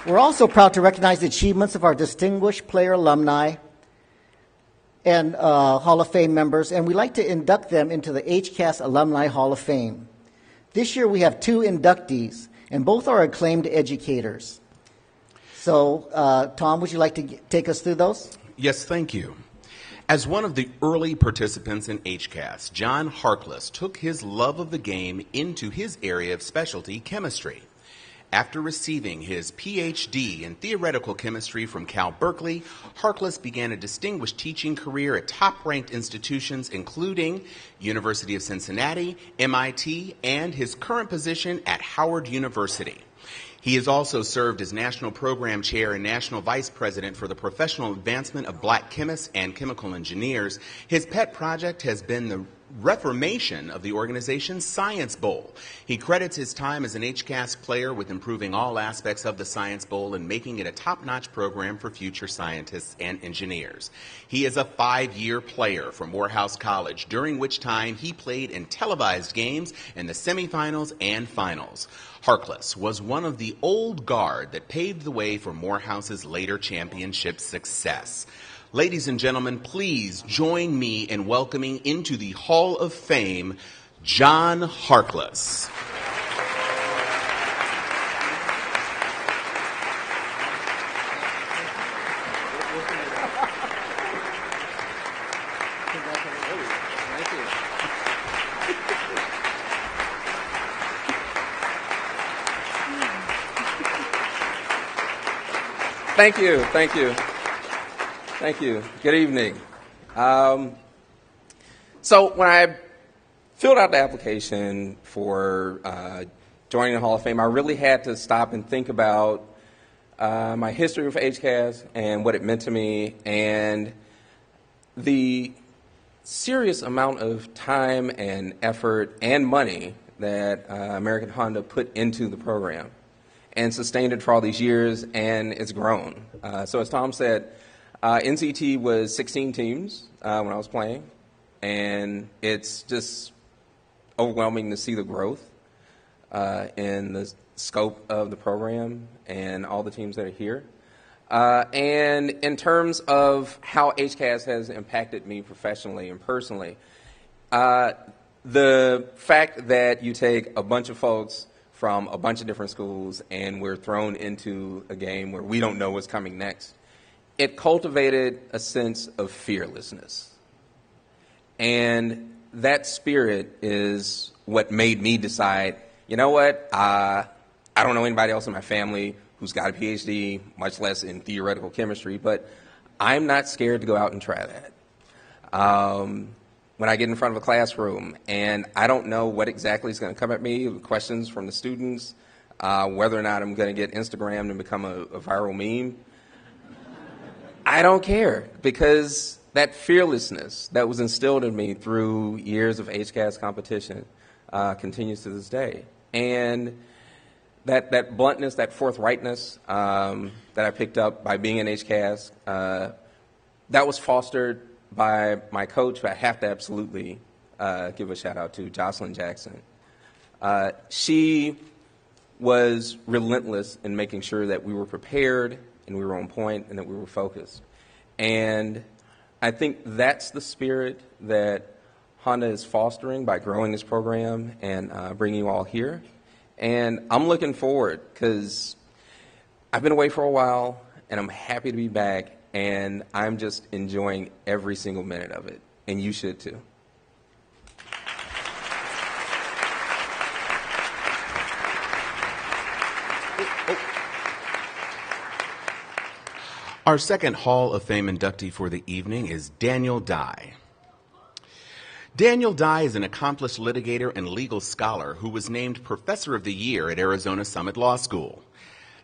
We're also proud to recognize the achievements of our distinguished player alumni and Hall of Fame members, and we'd like to induct them into the HCAS Alumni Hall of Fame. This year we have 2 inductees, and both are acclaimed educators. So, Tom, would you like to take us through those? Yes, thank you. As one of the early participants in HCAS, John Harkless took his love of the game into his area of specialty, chemistry. After receiving his Ph.D. in theoretical chemistry from Cal Berkeley, Harkless began a distinguished teaching career at top-ranked institutions including University of Cincinnati, MIT, and his current position at Howard University. He has also served as National Program Chair and National Vice President for the Professional Advancement of Black Chemists and Chemical Engineers. His pet project has been the reformation of the organization's Science Bowl. He credits his time as an HCAS player with improving all aspects of the Science Bowl and making it a top-notch program for future scientists and engineers. He is a 5-year player from Morehouse College, during which time he played in televised games in the semifinals and finals. Harkless was one of the old guard that paved the way for Morehouse's later championship success. Ladies and gentlemen, please join me in welcoming into the Hall of Fame, John Harkless. Thank you. Thank you. Thank you. Good evening. So when I filled out the application for joining the Hall of Fame, I really had to stop and think about my history with HCAS and what it meant to me and the serious amount of time and effort and money that American Honda put into the program and sustained it for all these years, and it's grown. So as Tom said, NCT was 16 teams when I was playing, and it's just overwhelming to see the growth in the scope of the program and all the teams that are here. And in terms of how HCAS has impacted me professionally and personally, the fact that you take a bunch of folks from a bunch of different schools and we're thrown into a game where we don't know what's coming next, it cultivated a sense of fearlessness. And that spirit is what made me decide, you know what, I don't know anybody else in my family who's got a PhD, much less in theoretical chemistry, but I'm not scared to go out and try that. When I get in front of a classroom and I don't know what exactly is going to come at me, questions from the students, whether or not I'm going to get Instagrammed and become a viral meme, I don't care, because that fearlessness that was instilled in me through years of HCAS competition continues to this day. And that bluntness, that forthrightness that I picked up by being in HCAS, that was fostered by my coach, but I have to absolutely give a shout out to Jocelyn Jackson. She was relentless in making sure that we were prepared and we were on point and that we were focused. And I think that's the spirit that Honda is fostering by growing this program and bringing you all here. And I'm looking forward because I've been away for a while and I'm happy to be back. And I'm just enjoying every single minute of it, and you should too. Our second Hall of Fame inductee for the evening is Daniel Dye. Daniel Dye is an accomplished litigator and legal scholar who was named Professor of the Year at Arizona Summit Law School.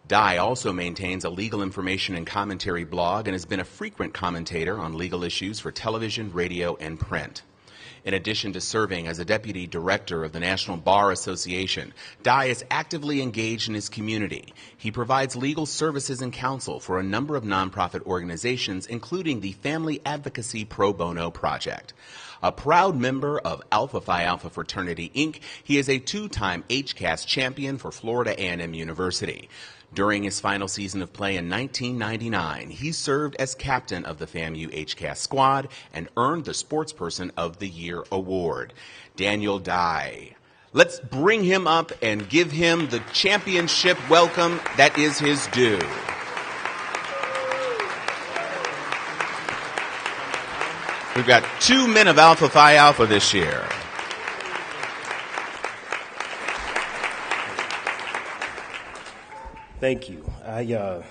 Dye also maintains a legal information and commentary blog and has been a frequent commentator on legal issues for television, radio, and print. In addition to serving as a deputy director of the National Bar Association, Dye is actively engaged in his community. He provides legal services and counsel for a number of nonprofit organizations, including the Family Advocacy Pro Bono Project. A proud member of Alpha Phi Alpha Fraternity, Inc., he is a 2-time HCAS champion for Florida A&M University. During his final season of play in 1999, he served as captain of the FAMU HCAS squad and earned the Sportsperson of the Year award. Daniel Dye. Let's bring him up and give him the championship welcome that is his due. We've got 2 men of Alpha Phi Alpha this year. Thank you. I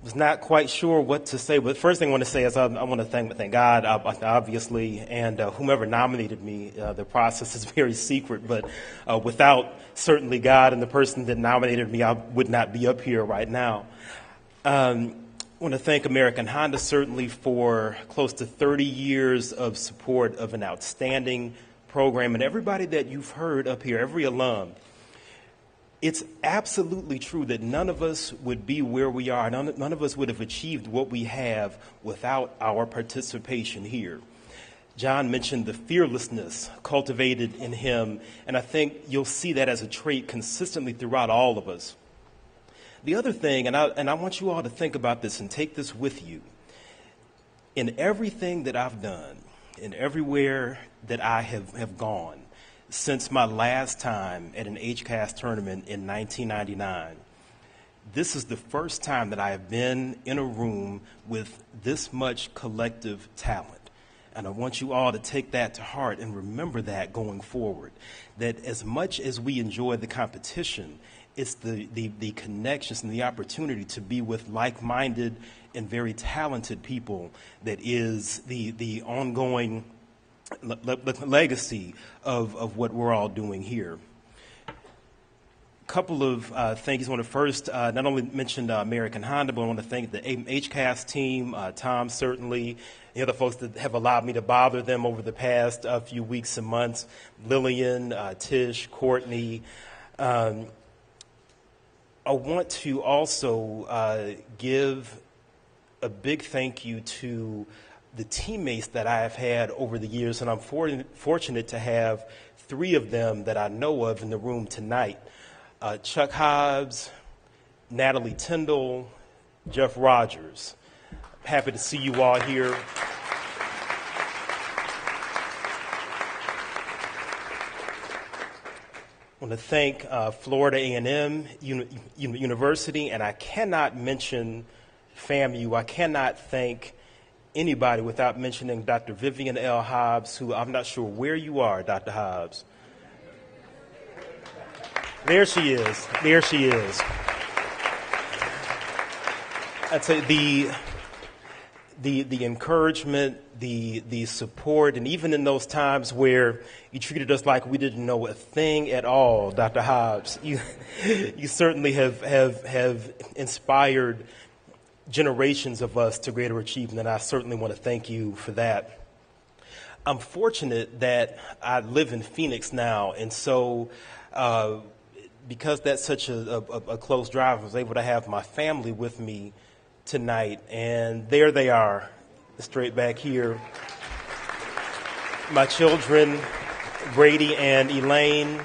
was not quite sure what to say, but first thing I want to say is I want to thank God, obviously, and whomever nominated me. The process is very secret, but without certainly God and the person that nominated me, I would not be up here right now. I want to thank American Honda certainly for close to 30 years of support of an outstanding program, and everybody that you've heard up here, every alum. It's absolutely true that none of us would be where we are. None of us would have achieved what we have without our participation here. John mentioned the fearlessness cultivated in him, and I think you'll see that as a trait consistently throughout all of us. The other thing, and I want you all to think about this and take this with you, in everything that I've done, in everywhere that I have gone, since my last time at an HCAS tournament in 1999, this is the first time that I have been in a room with this much collective talent. And I want you all to take that to heart and remember that going forward, that as much as we enjoy the competition, it's the connections and the opportunity to be with like-minded and very talented people that is the ongoing legacy of what we're all doing here. A couple of things. I want to first not only mention American Honda, but I want to thank the HCAS team, Tom certainly, the other folks that have allowed me to bother them over the past few weeks and months, Lillian, Tish, Courtney. I want to also give a big thank you to the teammates that I have had over the years, and I'm fortunate to have 3 of them that I know of in the room tonight. Chuck Hobbs, Natalie Tyndall, Jeff Rogers. Happy to see you all here. I want to thank Florida A&M University, and I cannot mention FAMU. I cannot thank anybody without mentioning Dr. Vivian L. Hobbs, who I'm not sure where you are, Dr. Hobbs. There she is. There she is. I'd say the encouragement, the support, and even in those times where you treated us like we didn't know a thing at all, Dr. Hobbs, you certainly have inspired generations of us to greater achievement, and I certainly want to thank you for that. I'm fortunate that I live in Phoenix now, and so because that's such a close drive, I was able to have my family with me tonight, and there they are, straight back here. My children, Brady and Elaine,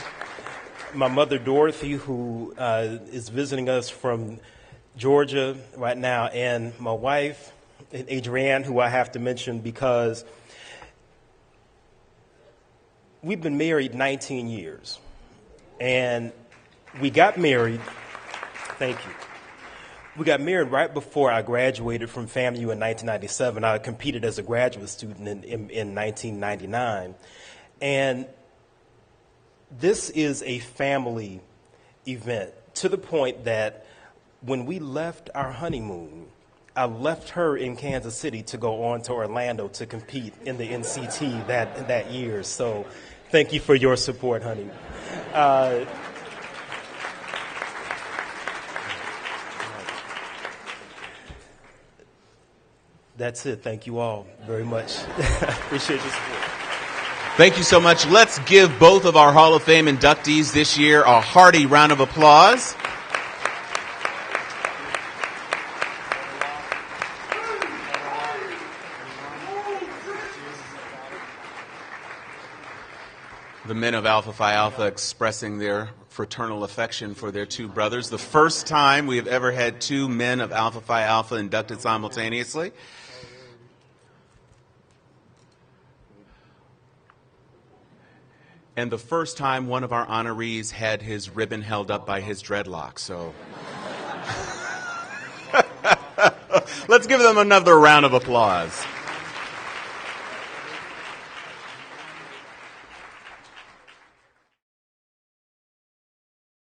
my mother, Dorothy, who is visiting us from Georgia right now, and my wife, Adrienne, who I have to mention because we've been married 19 years, and we got married, thank you. We got married right before I graduated from FAMU in 1997. I competed as a graduate student in 1999. And this is a family event to the point that when we left our honeymoon, I left her in Kansas City to go on to Orlando to compete in the NCT that year. So thank you for your support, honey. That's it. Thank you all very much. Appreciate your support. Thank you so much. Let's give both of our Hall of Fame inductees this year a hearty round of applause. The men of Alpha Phi Alpha expressing their fraternal affection for their two brothers. The first time we have ever had two men of Alpha Phi Alpha inducted simultaneously. And the first time one of our honorees had his ribbon held up by his dreadlocks. So let's give them another round of applause.